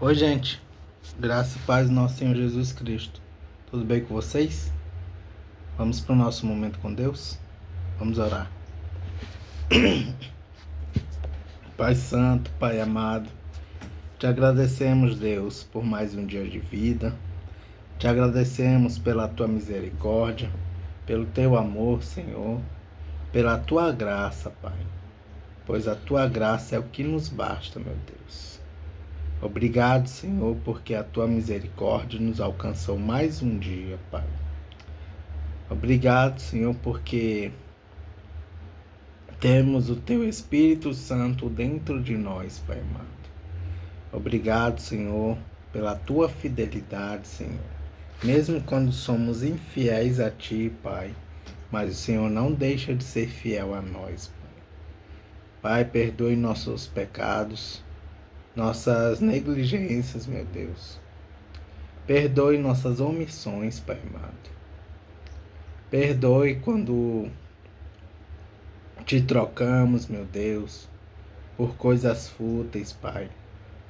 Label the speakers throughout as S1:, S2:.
S1: Oi, gente. Graça e paz do nosso Senhor Jesus Cristo. Tudo bem com vocês? Vamos para o nosso momento com Deus? Vamos orar. Pai Santo, Pai amado, te agradecemos, Deus, por mais um dia de vida. Te agradecemos pela tua misericórdia, pelo teu amor, Senhor, pela tua graça, Pai. Pois a tua graça é o que nos basta, meu Deus. Obrigado, Senhor, porque a tua misericórdia nos alcançou mais um dia, Pai. Obrigado, Senhor, porque temos o teu Espírito Santo dentro de nós, Pai amado. Obrigado, Senhor, pela tua fidelidade, Senhor. Mesmo quando somos infiéis a ti, Pai, mas o Senhor não deixa de ser fiel a nós, Pai. Pai, perdoe nossos pecados, nossas negligências, meu Deus. Perdoe nossas omissões, Pai amado. Perdoe quando te trocamos, meu Deus, por coisas fúteis, Pai.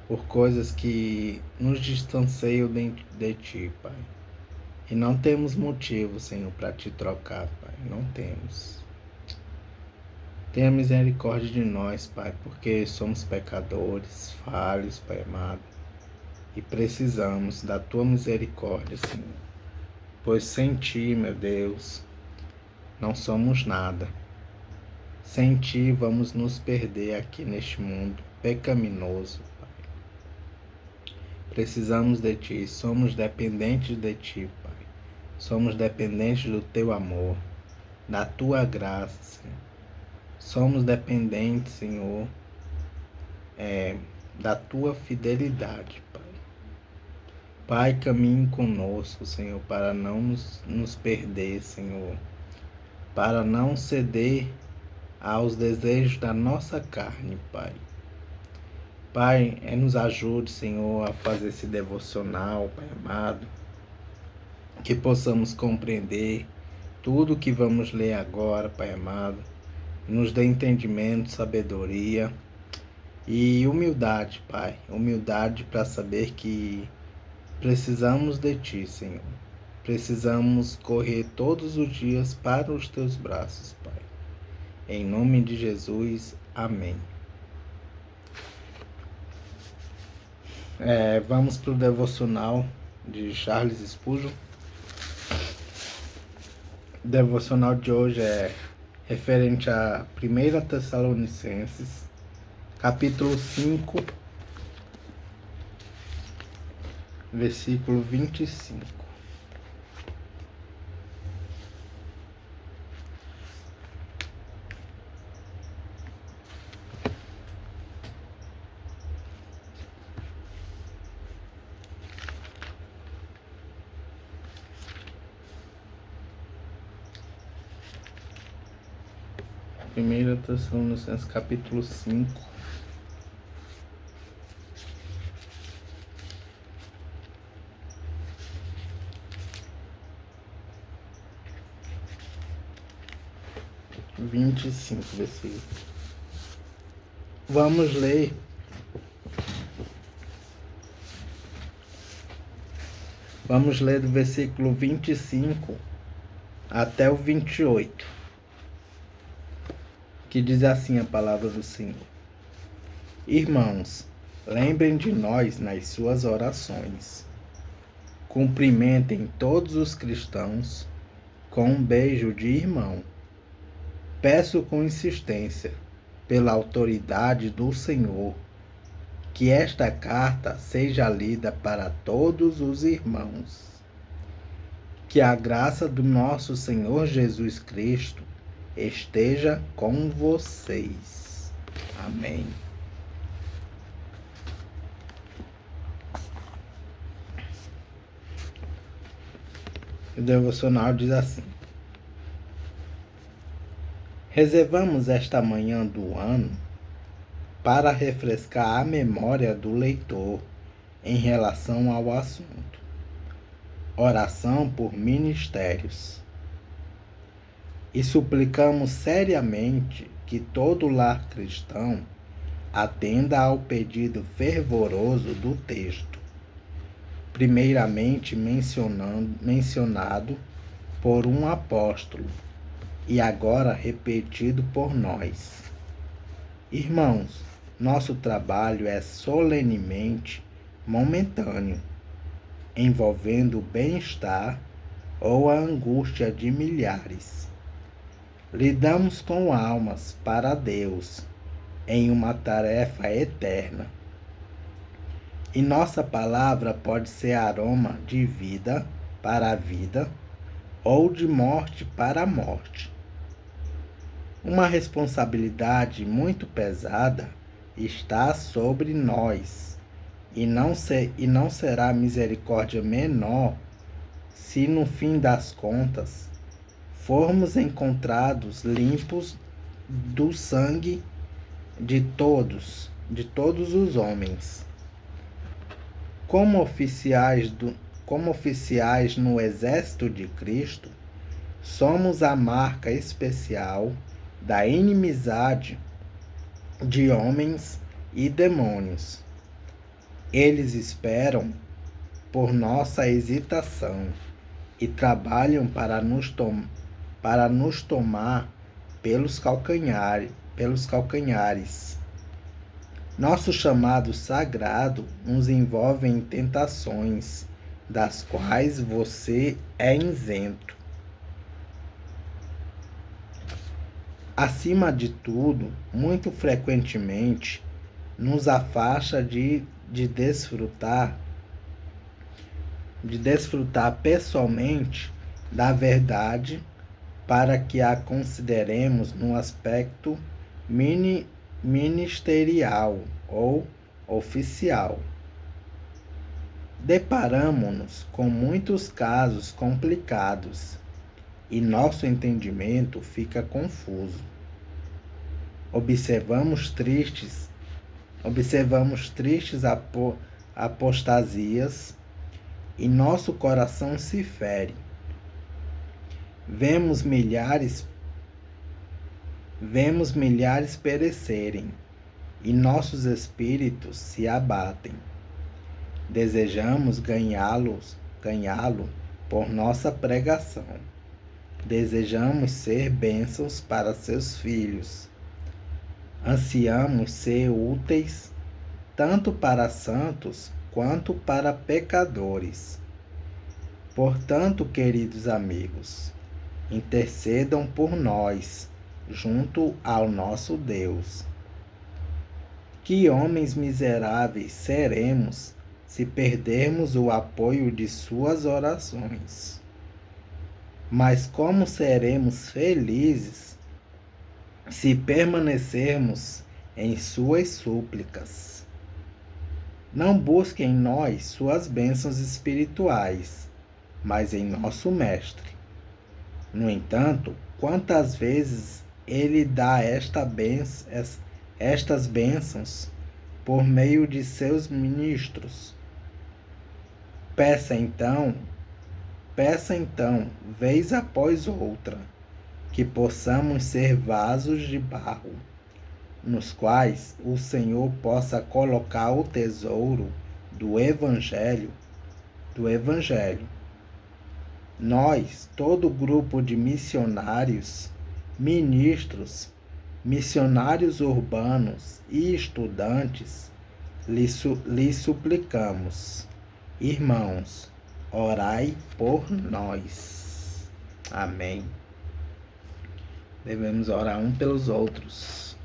S1: Por coisas que nos distanciam de ti, Pai. E não temos motivo, Senhor, para te trocar, Pai. Não temos. Tenha misericórdia de nós, Pai, porque somos pecadores, falhos, Pai amado. E precisamos da tua misericórdia, Senhor. Pois sem ti, meu Deus, não somos nada. Sem ti vamos nos perder aqui neste mundo pecaminoso, Pai. Precisamos de ti, somos dependentes de ti, Pai. Somos dependentes do teu amor, da tua graça, Senhor. Somos dependentes, Senhor, da tua fidelidade, Pai. Pai, caminhe conosco, Senhor, para não nos perder, Senhor. Para não ceder aos desejos da nossa carne, Pai. Pai, nos ajude, Senhor, a fazer esse devocional, Pai amado. Que possamos compreender tudo que vamos ler agora, Pai amado. Nos dê entendimento, sabedoria e humildade, Pai. Humildade para saber que precisamos de Ti, Senhor. Precisamos correr todos os dias para os Teus braços, Pai. Em nome de Jesus, amém. Vamos para o devocional de Charles Spurgeon. O devocional de hoje é referente a 1 Tessalonicenses, capítulo 5, versículo 25. Primeira Tessalonicenses, capítulo 5, versículo. Vamos ler do versículo 25 até o 28, que diz assim a palavra do Senhor. Irmãos, lembrem de nós nas suas orações. Cumprimentem todos os cristãos com um beijo de irmão. Peço com insistência, pela autoridade do Senhor, que esta carta seja lida para todos os irmãos. Que a graça do nosso Senhor Jesus Cristo esteja com vocês. Amém. O devocional diz assim: reservamos esta manhã do ano para refrescar a memória do leitor em relação ao assunto. Oração por ministérios. E suplicamos seriamente que todo lar cristão atenda ao pedido fervoroso do texto, primeiramente mencionado por um apóstolo e agora repetido por nós. Irmãos, nosso trabalho é solenemente momentâneo, envolvendo o bem-estar ou a angústia de milhares. Lidamos com almas para Deus em uma tarefa eterna. E nossa palavra pode ser aroma de vida para a vida ou de morte para a morte. Uma responsabilidade muito pesada está sobre nós, e não será misericórdia menor se no fim das contas formos encontrados limpos do sangue de todos os homens. Como oficiais no exército de Cristo, somos a marca especial da inimizade de homens e demônios. Eles esperam por nossa hesitação e trabalham para nos tomar pelos calcanhares. Nosso chamado sagrado nos envolve em tentações, das quais você é isento. Acima de tudo, muito frequentemente, nos afasta de desfrutar pessoalmente da verdade para que a consideremos no aspecto ministerial ou oficial. Deparamos-nos com muitos casos complicados e nosso entendimento fica confuso. Observamos tristes apostasias e nosso coração se fere. Vemos milhares perecerem e nossos espíritos se abatem. Desejamos ganhá-lo por nossa pregação. Desejamos ser bênçãos para seus filhos. Ansiamos ser úteis tanto para santos quanto para pecadores. Portanto, queridos amigos, intercedam por nós junto ao nosso Deus. Que homens miseráveis seremos se perdermos o apoio de suas orações? Mas como seremos felizes se permanecermos em suas súplicas? Não busquem em nós suas bênçãos espirituais, mas em nosso Mestre. No entanto, quantas vezes ele dá estas bênçãos por meio de seus ministros? Peça então, vez após outra, que possamos ser vasos de barro, nos quais o Senhor possa colocar o tesouro do Evangelho. Nós, todo grupo de missionários, ministros, missionários urbanos e estudantes, lhe suplicamos, irmãos, orai por nós. Amém. Devemos orar um pelos outros.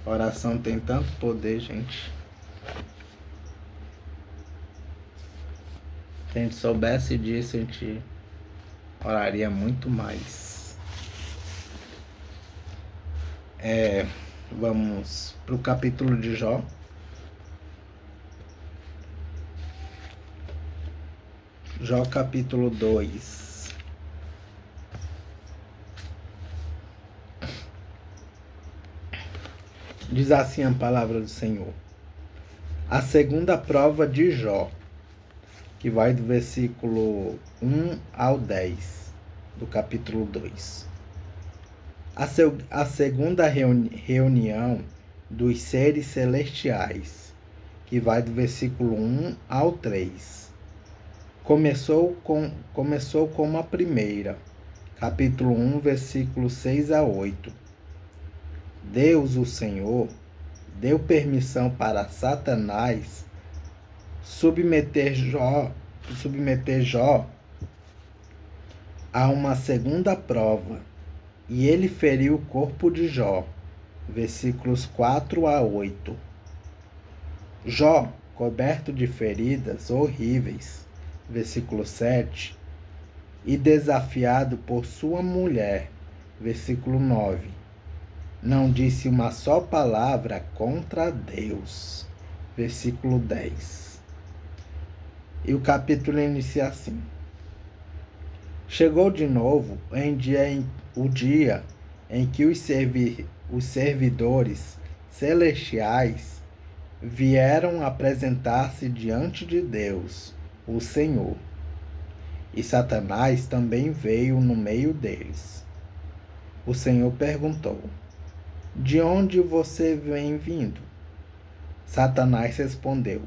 S1: Oração tem tanto poder, gente. Se a gente soubesse disso, a gente oraria muito mais. Vamos para o capítulo de Jó. Jó capítulo 2. Diz assim a palavra do Senhor. A segunda prova de Jó, que vai do versículo 1 ao 10, do capítulo 2. A segunda reunião dos seres celestiais, que vai do versículo 1 ao 3. Começou como a primeira, capítulo 1, versículo 6 a 8. Deus, o Senhor, deu permissão para Satanás submeter Jó a uma segunda prova, e ele feriu o corpo de Jó. Versículos 4 a 8. Jó, coberto de feridas horríveis. Versículo 7. E desafiado por sua mulher. Versículo 9. Não disse uma só palavra contra Deus. Versículo 10. E o capítulo inicia assim. Chegou de novo o dia em que os servidores celestiais vieram apresentar-se diante de Deus, o Senhor. E Satanás também veio no meio deles. O Senhor perguntou: de onde você vem vindo? Satanás respondeu: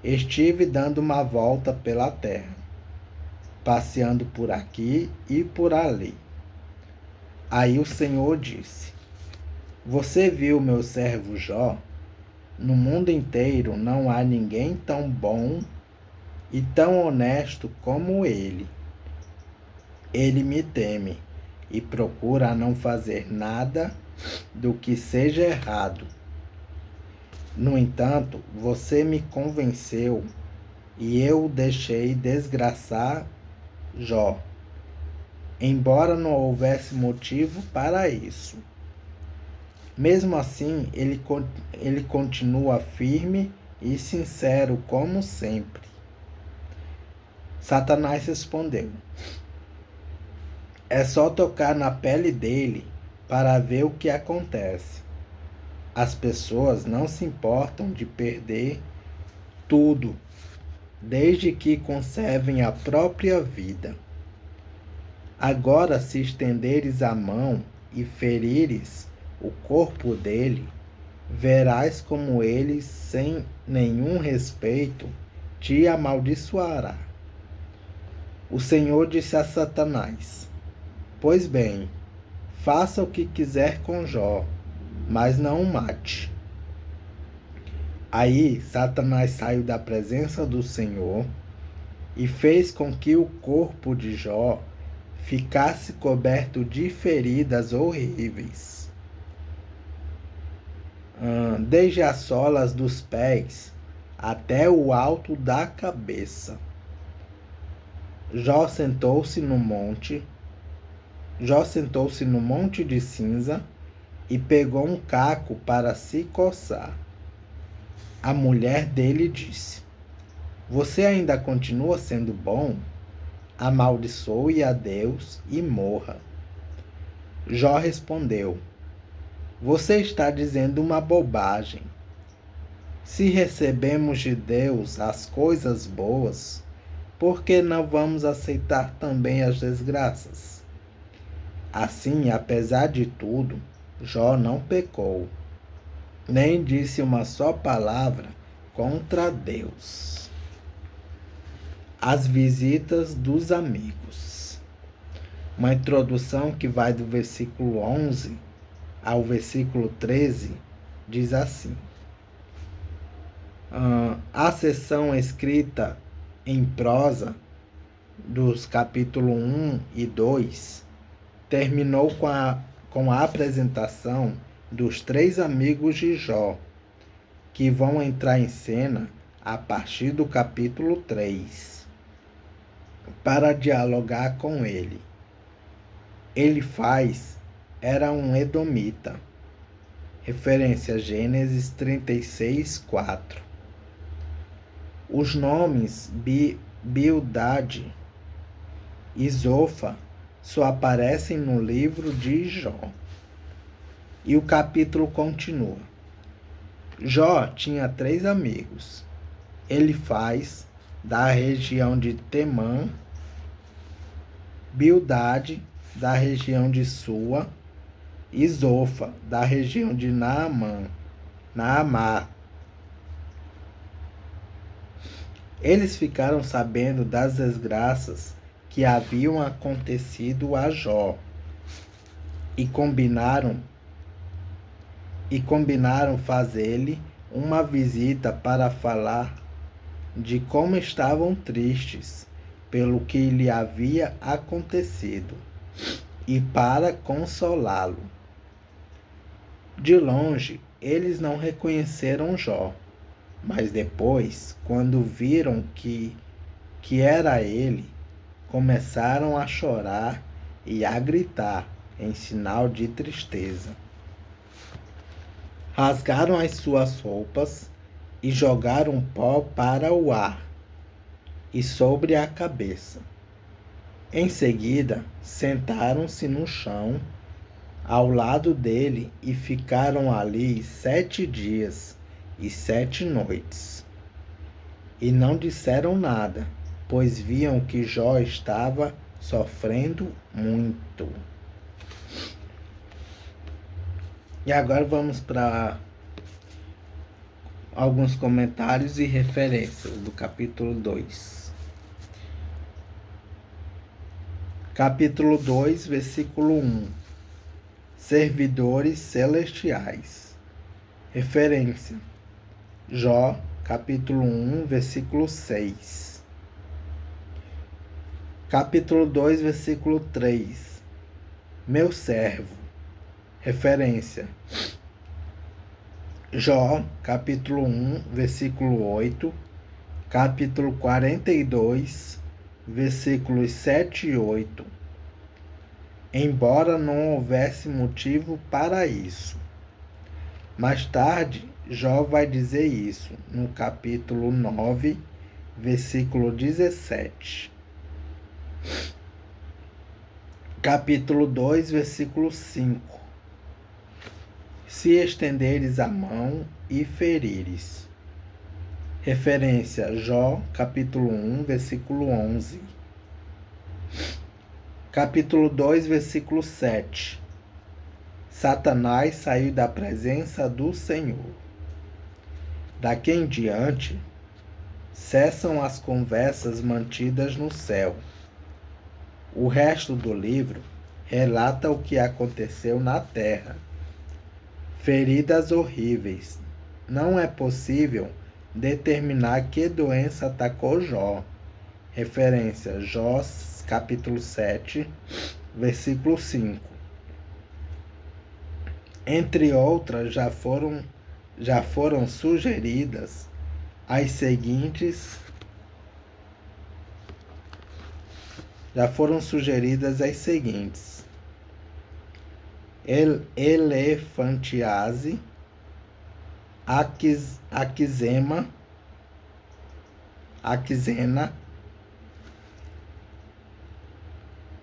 S1: estive dando uma volta pela terra, passeando por aqui e por ali. Aí o Senhor disse: você viu meu servo Jó? No mundo inteiro não há ninguém tão bom e tão honesto como ele. Ele me teme e procura não fazer nada do que seja errado. No entanto, você me convenceu e eu o deixei desgraçar Jó, embora não houvesse motivo para isso. Mesmo assim, ele continua firme e sincero como sempre. Satanás respondeu: é só tocar na pele dele para ver o que acontece. As pessoas não se importam de perder tudo, desde que conservem a própria vida. Agora, se estenderes a mão e ferires o corpo dele, verás como ele, sem nenhum respeito, te amaldiçoará. O Senhor disse a Satanás: pois bem, faça o que quiser com Jó, mas não o mate. Aí Satanás saiu da presença do Senhor e fez com que o corpo de Jó ficasse coberto de feridas horríveis, desde as solas dos pés até o alto da cabeça. Jó sentou-se no monte de cinza e pegou um caco para se coçar. A mulher dele disse: você ainda continua sendo bom? Amaldiçoe a Deus e morra. Jó respondeu: você está dizendo uma bobagem. Se recebemos de Deus as coisas boas, por que não vamos aceitar também as desgraças? Assim, apesar de tudo, Jó não pecou, nem disse uma só palavra contra Deus. As visitas dos amigos. Uma introdução que vai do versículo 11 ao versículo 13 diz assim: a seção escrita em prosa dos capítulos 1 e 2 terminou com a apresentação dos três amigos de Jó, que vão entrar em cena a partir do capítulo 3, para dialogar com ele. Elifaz era um edomita, referência a Gênesis 36, 4. Os nomes Bildade e Zofa só aparecem no livro de Jó. E o capítulo continua. Jó tinha 3 amigos: Elifaz, da região de Temã; Bildade, da região de Sua; e Zofa, da região de Naamá. Eles ficaram sabendo das desgraças que haviam acontecido a Jó e combinaram fazer-lhe uma visita para falar de como estavam tristes pelo que lhe havia acontecido e para consolá-lo. De longe, eles não reconheceram Jó, mas depois, quando viram que era ele, começaram a chorar e a gritar em sinal de tristeza. Rasgaram as suas roupas e jogaram pó para o ar e sobre a cabeça. Em seguida, sentaram-se no chão ao lado dele e ficaram ali 7 dias e 7 noites. E não disseram nada, pois viam que Jó estava sofrendo muito. E agora vamos para alguns comentários e referências do capítulo 2. Capítulo 2, versículo 1. Servidores celestiais. Referência: Jó, capítulo 1, versículo 6. Capítulo 2, versículo 3. Meu servo. Referência: Jó, capítulo 1, versículo 8. Capítulo 42, versículos 7 e 8. Embora não houvesse motivo para isso. Mais tarde, Jó vai dizer isso no capítulo 9, versículo 17. Capítulo 2, versículo 5. Se estenderes a mão e ferires. Referência: Jó, capítulo 1, versículo 11. Capítulo 2, versículo 7. Satanás saiu da presença do Senhor. Daqui em diante, cessam as conversas mantidas no céu. O resto do livro relata o que aconteceu na terra. Feridas horríveis. Não é possível determinar que doença atacou Jó. Referência: Jó, capítulo 7, versículo 5. Entre outras, já foram sugeridas as seguintes elefantiase, aquizena,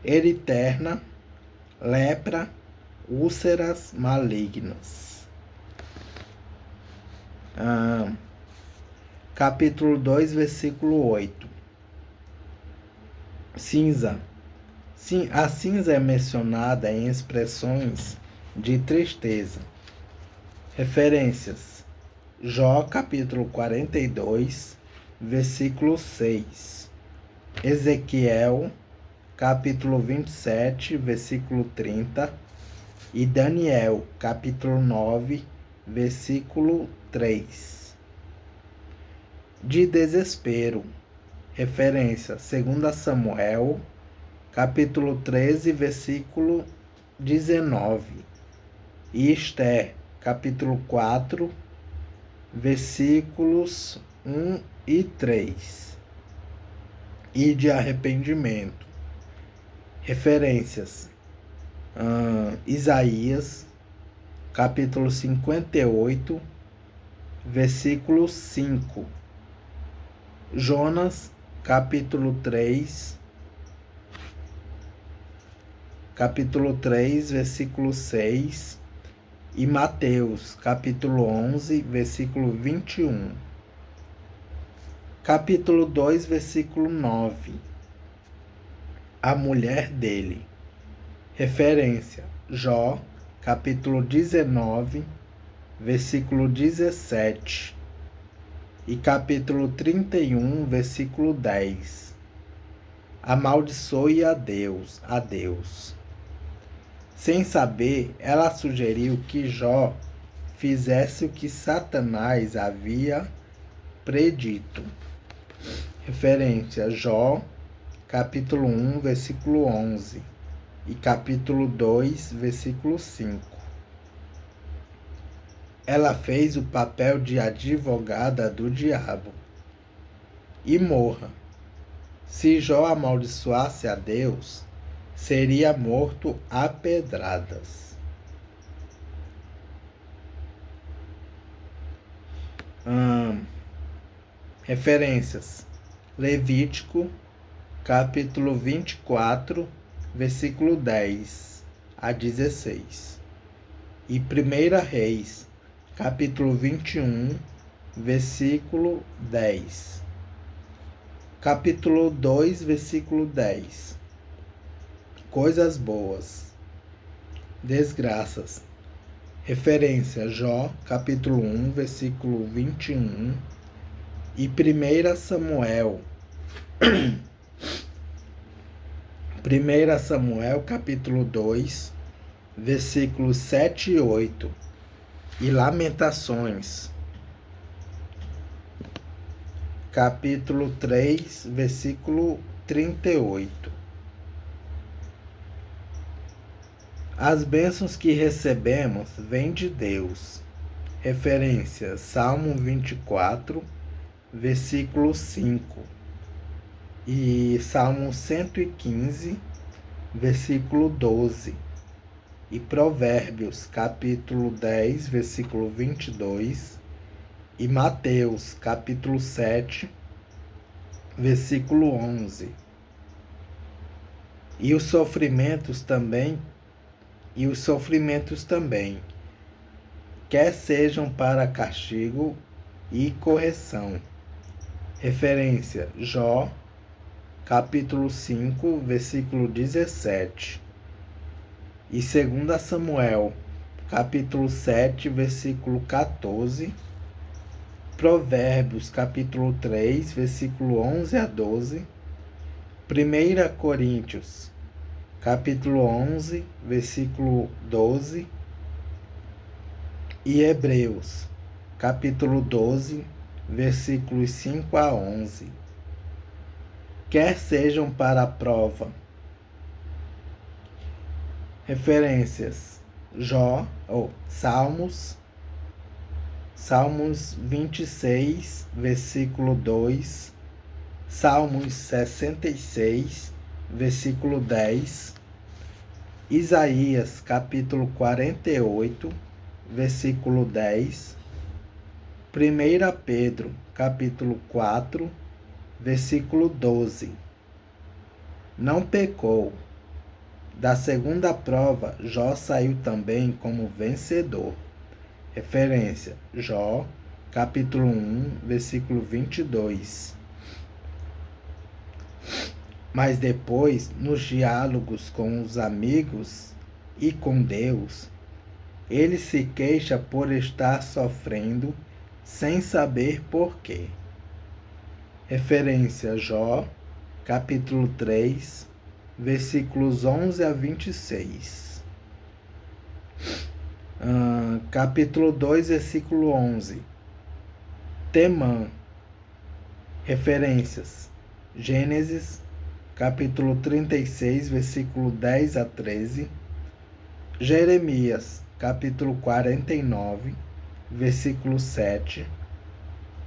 S1: eriterna, lepra, úlceras malignas. Capítulo 2, versículo 8. Cinza. Sim, a cinza é mencionada em expressões de tristeza. Referências: Jó, capítulo 42, versículo 6. Ezequiel, capítulo 27, versículo 30. E Daniel, capítulo 9, versículo 3. De desespero. Referência: 2 Samuel, capítulo 13, versículo 19. E Esther, capítulo 4, versículos 1 e 3. E de arrependimento. Referências: Isaías, capítulo 58, versículo 5. Jonas, capítulo 3, versículo 6. E Mateus, capítulo 11, versículo 21. Capítulo 2, versículo 9. A mulher dele. Referência: Jó, capítulo 19, versículo 17, e capítulo 31, versículo 10. Amaldiçoe a Deus. Sem saber, ela sugeriu que Jó fizesse o que Satanás havia predito. Referência: Jó, capítulo 1, versículo 11 e capítulo 2, versículo 5. Ela fez o papel de advogada do diabo. E morra. Se Jó amaldiçoasse a Deus, seria morto a pedradas. Referências: Levítico, capítulo 24, versículo 10 a 16. E 1 Reis, capítulo 21, versículo 10. Capítulo 2, versículo 10. Coisas boas. Desgraças. Referência: Jó, capítulo 1, versículo 21 e 1 Samuel. 1 Samuel, capítulo 2, versículos 7 e 8. E Lamentações, capítulo 3, versículo 38. As bênçãos que recebemos vêm de Deus. Referência: Salmo 24, versículo 5. E Salmo 115, versículo 12. E Provérbios, capítulo 10, versículo 22. E Mateus, capítulo 7, versículo 11. E os sofrimentos também, quer sejam para castigo e correção. Referência: Jó, capítulo 5, versículo 17. E 2 Samuel, capítulo 7, versículo 14. Provérbios, capítulo 3, versículo 11 a 12. 1 Coríntios, capítulo 11, versículo 12. E Hebreus, capítulo 12, versículos 5 a 11. Quer sejam para a prova. Referências: Jó, Salmos 26, versículo 2, Salmos 66, versículo 10, Isaías, capítulo 48, versículo 10, 1 Pedro, capítulo 4, versículo 12. Não pecou. Da segunda prova, Jó saiu também como vencedor. Referência: Jó, capítulo 1, versículo 22. Mas depois, nos diálogos com os amigos e com Deus, ele se queixa por estar sofrendo sem saber por quê. Referência: Jó, capítulo 3, versículos 11 a 26. Capítulo 2, versículo 11. Temã. Referências: Gênesis, capítulo 36, versículo 10 a 13. Jeremias, capítulo 49, versículo 7.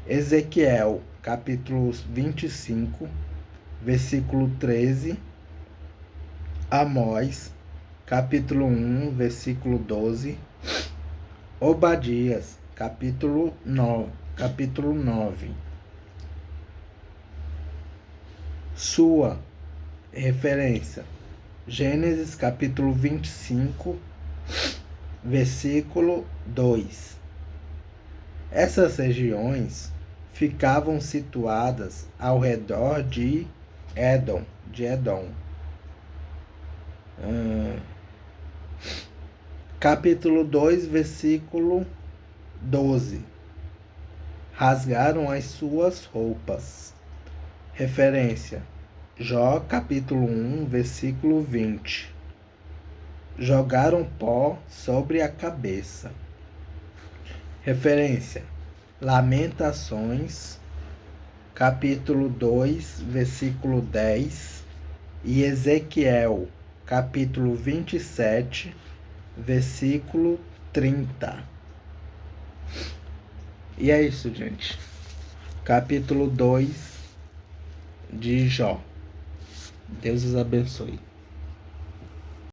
S1: Ezequiel, capítulo 25, versículo 13. Amós, capítulo 1, versículo 12. Obadias, capítulo 9. Sua referência: Gênesis, capítulo 25, versículo 2. Essas regiões ficavam situadas ao redor de Edom. Capítulo 2, versículo 12. Rasgaram as suas roupas. Referência: Jó, capítulo 1, versículo 20. Jogaram pó sobre a cabeça. Referência: Lamentações, capítulo 2, versículo 10, e Ezequiel, capítulo 27, versículo 30. E é isso, gente. Capítulo 2 de Jó. Deus os abençoe.